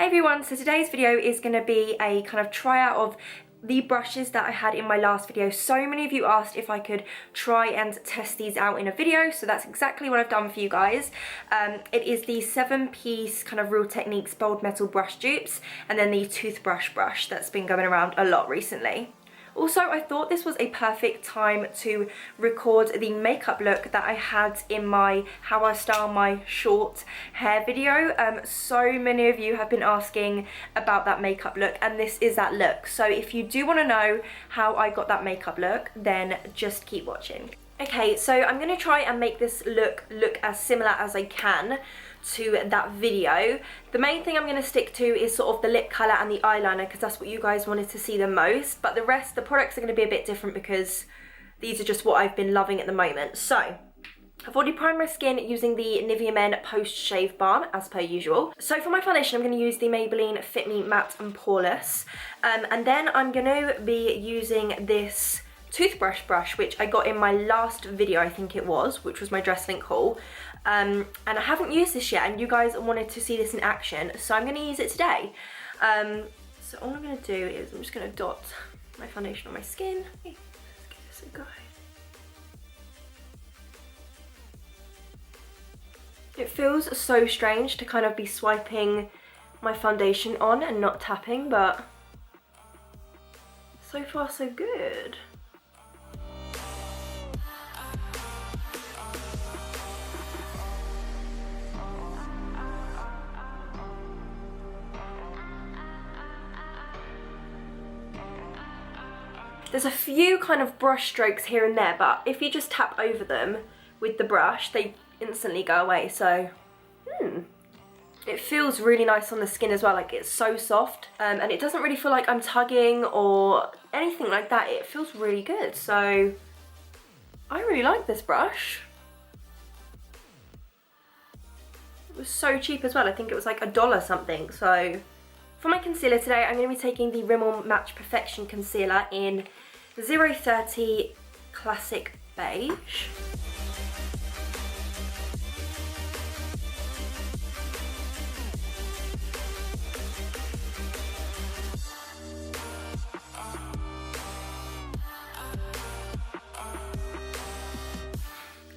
Hey everyone, so today's video is going to be a kind of tryout of the brushes that I had in my last video. So many of you asked if I could try and test these out in a video, so that's exactly what I've done for you guys. It is the 7-piece kind of Real Techniques bold metal brush dupes, and then the toothbrush brush that's been going around a lot recently. Also, I thought this was a perfect time to record the makeup look that I had in my how I style my short hair video. So many of you have been asking about that makeup look, and this is that look. So if you do want to know how I got that makeup look, then just keep watching. Okay, so I'm going to try and make this look as similar as I can to that video. The main thing I'm going to stick to is sort of the lip colour and the eyeliner, because that's what you guys wanted to see the most, but the rest, the products are going to be a bit different because these are just what I've been loving at the moment. So I've already primed my skin using the Nivea Men Post Shave Balm as per usual. So for my foundation, I'm going to use the Maybelline Fit Me Matte and Poreless, and then I'm going to be using this toothbrush brush which I got in my last video, I think it was, which was my dress link haul. And I haven't used this yet, and you guys wanted to see this in action, so I'm going to use it today. So all I'm going to do is I'm just going to dot my foundation on my skin. Let's give this a go. It feels so strange to kind of be swiping my foundation on and not tapping, but so far so good. There's a few kind of brush strokes here and there, but if you just tap over them with the brush, they instantly go away. So, it feels really nice on the skin as well. Like, it's so soft, and it doesn't really feel like I'm tugging or anything like that. It feels really good. So, I really like this brush. It was so cheap as well. I think it was like $1 something. So, for my concealer today, I'm going to be taking the Rimmel Match Perfection Concealer in 030 Classic Beige.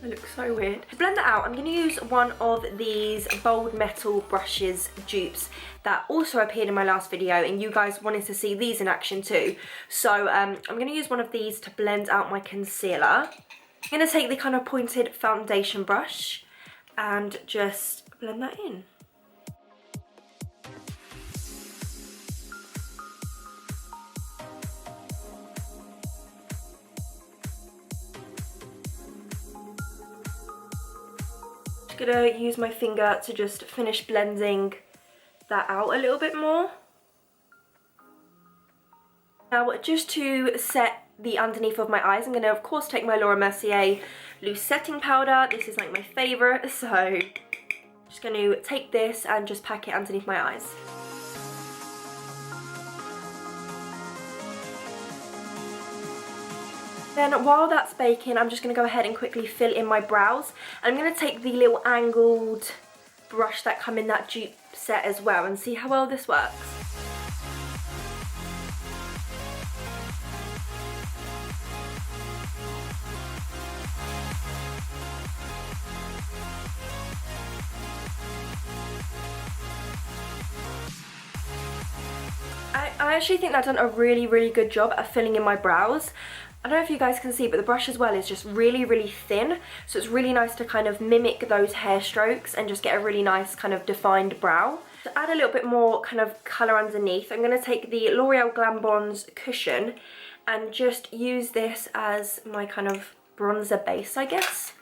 It looks so weird. To blend that out, I'm going to use one of these bold metal brushes dupes that also appeared in my last video, and you guys wanted to see these in action too. So I'm going to use one of these to blend out my concealer. I'm going to take the kind of pointed foundation brush and just blend that in. Gonna use my finger to just finish blending that out a little bit more. Now, just to set the underneath of my eyes, I'm gonna of course take my Laura Mercier loose setting powder. This is like my favorite, so I'm just gonna take this and just pack it underneath my eyes. Then while that's baking, I'm just going to go ahead and quickly fill in my brows. I'm going to take the little angled brush that come in that dupe set as well and see how well this works. I actually think I've done a really good job at filling in my brows. I don't know if you guys can see, but the brush as well is just really thin, so it's really nice to kind of mimic those hair strokes and just get a really nice kind of defined brow. To add a little bit more kind of colour underneath, I'm going to take the L'Oreal Glam Bronze Cushion and just use this as my kind of bronzer base, I guess.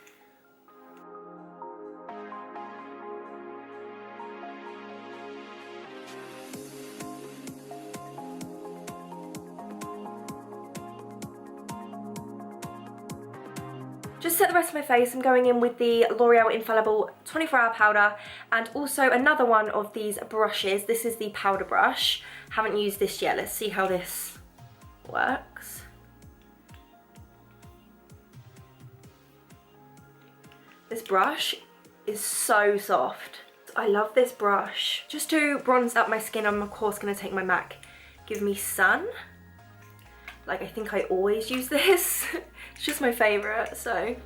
Just set the rest of my face, I'm going in with the L'Oreal Infallible 24-hour powder and also another one of these brushes. This is the powder brush. Haven't used this yet. Let's see how this works. This brush is so soft. I love this brush. Just to bronze up my skin, I'm of course going to take my MAC Give Me Sun. Like, I think I always use this. It's just my favourite, so.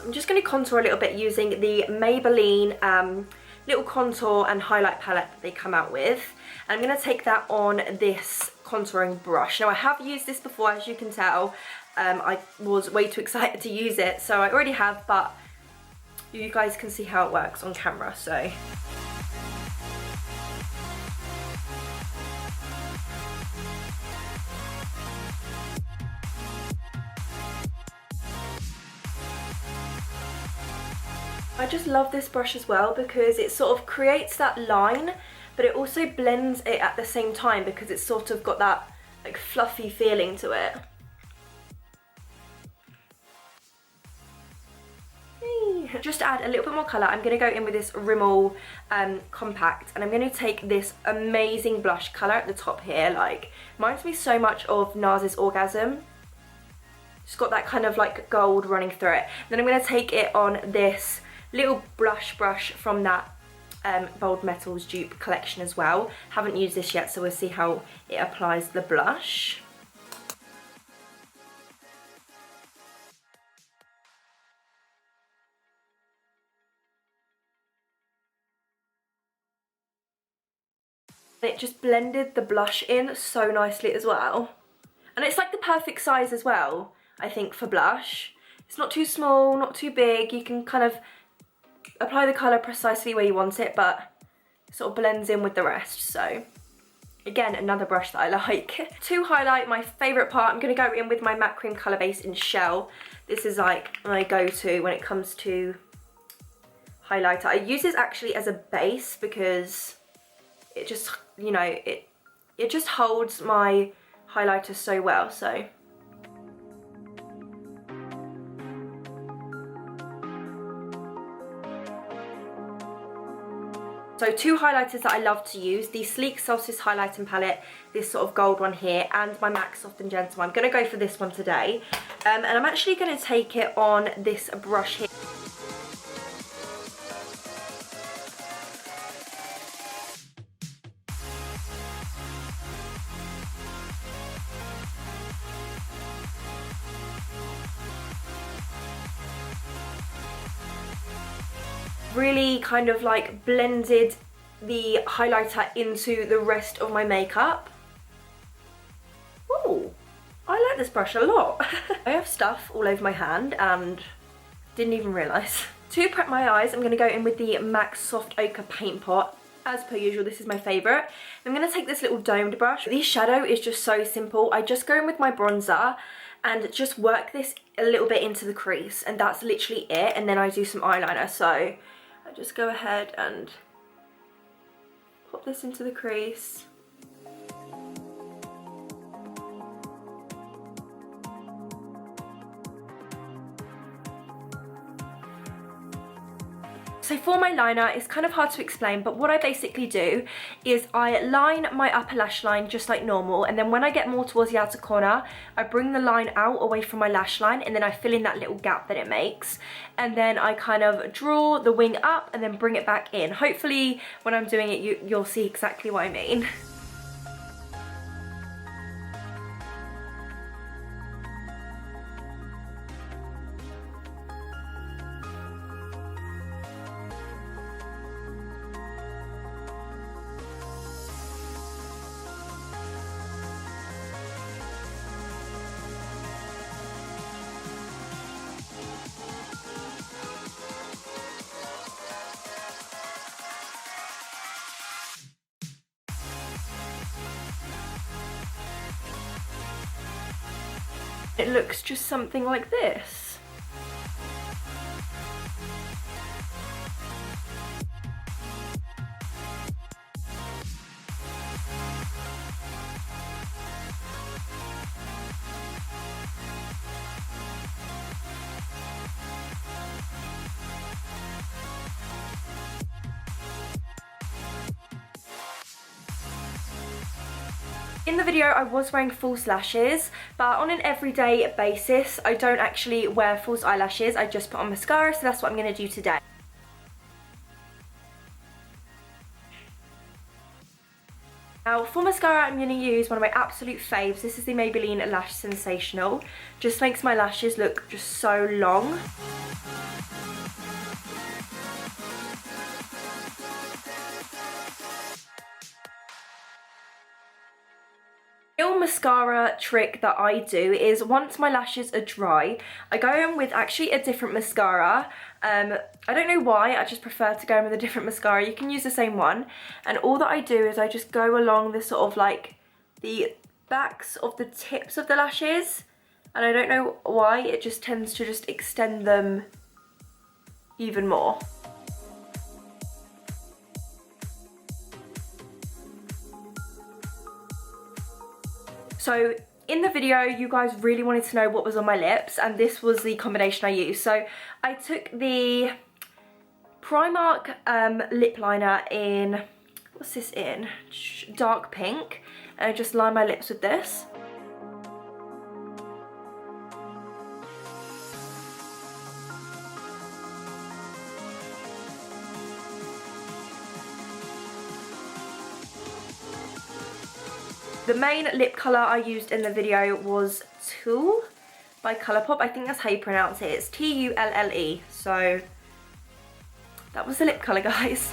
I'm just going to contour a little bit using the Maybelline little contour and highlight palette that they come out with. And I'm going to take that on this contouring brush. Now, I have used this before, as you can tell. I was way too excited to use it, so I already have, but you guys can see how it works on camera, so. I just love this brush as well because it sort of creates that line, but it also blends it at the same time because it's sort of got that like fluffy feeling to it. Just to add a little bit more colour, I'm going to go in with this Rimmel compact, and I'm going to take this amazing blush colour at the top here. Like, reminds me so much of NARS's Orgasm. It's got that kind of like gold running through it. Then I'm going to take it on this little blush brush from that Bold Metals dupe collection as well. Haven't used this yet, so we'll see how it applies the blush. It just blended the blush in so nicely as well. And it's like the perfect size as well, I think, for blush. It's not too small, not too big. You can kind of apply the colour precisely where you want it, but it sort of blends in with the rest. So again, another brush that I like. To highlight my favourite part, I'm going to go in with my matte cream colour base in Shell. This is like my go-to when it comes to highlighter. I use this actually as a base because it just, you know, it just holds my highlighter so well, so. So two highlighters that I love to use, the Sleek Solstice Highlighting Palette, this sort of gold one here, and my MAC Soft and Gentle one. I'm going to go for this one today. And I'm actually going to take it on this brush here. Really kind of like blended the highlighter into the rest of my makeup. Oh, I like this brush a lot. I have stuff all over my hand and didn't even realise. To prep my eyes, I'm going to go in with the MAC Soft Ochre Paint Pot. As per usual, this is my favourite. I'm going to take this little domed brush. The shadow is just so simple. I just go in with my bronzer and just work this a little bit into the crease, and that's literally it. And then I do some eyeliner, so I just go ahead and pop this into the crease. So for my liner, it's kind of hard to explain, but what I basically do is I line my upper lash line just like normal, and then when I get more towards the outer corner, I bring the line out away from my lash line, and then I fill in that little gap that it makes. And then I kind of draw the wing up and then bring it back in. Hopefully when I'm doing it, you'll see exactly what I mean. It looks just something like this. In the video I was wearing false lashes, but on an everyday basis I don't actually wear false eyelashes, I just put on mascara, so that's what I'm going to do today. Now for mascara I'm going to use one of my absolute faves. This is the Maybelline Lash Sensational. Just makes my lashes look just so long. Little mascara trick that I do is once my lashes are dry, I go in with actually a different mascara. I don't know why, I just prefer to go in with a different mascara. You can use the same one, and all that I do is I just go along the sort of like the backs of the tips of the lashes, and I don't know why, it just tends to just extend them even more. So in the video, you guys really wanted to know what was on my lips, and this was the combination I used. So I took the Primark lip liner in, what's this in? Dark pink, and I just line my lips with this. The main lip colour I used in the video was Tulle by Colourpop. I think that's how you pronounce it. It's Tulle. So that was the lip colour, guys.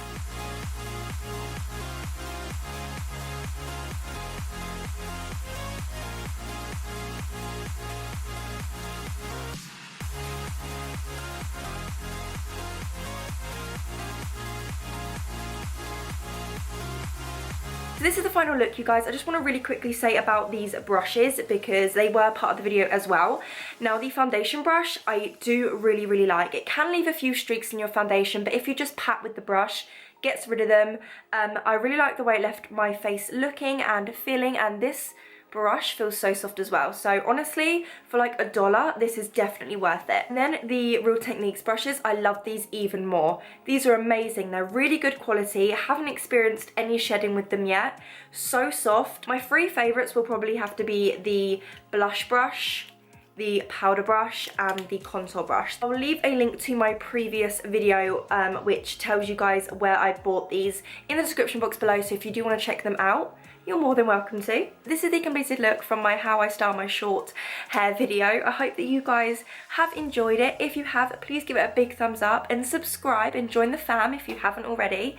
So this is the final look, you guys. I just want to really quickly say about these brushes because they were part of the video as well. Now the foundation brush I do really like. It can leave a few streaks in your foundation, but if you just pat with the brush, gets rid of them. I really like the way it left my face looking and feeling, and this brush feels so soft as well. So honestly, for like $1, this is definitely worth it. And then the Real Techniques brushes, I love these even more. These are amazing. They're really good quality. I haven't experienced any shedding with them yet. So soft. My three favorites will probably have to be the blush brush, the powder brush, and the contour brush. I'll leave a link to my previous video which tells you guys where I bought these in the description box below, so if you do want to check them out, you're more than welcome to. This is the completed look from my how I style my short hair video. I hope that you guys have enjoyed it. If you have, please give it a big thumbs up and subscribe and join the fam if you haven't already.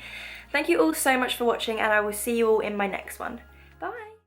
Thank you all so much for watching, and I will see you all in my next one.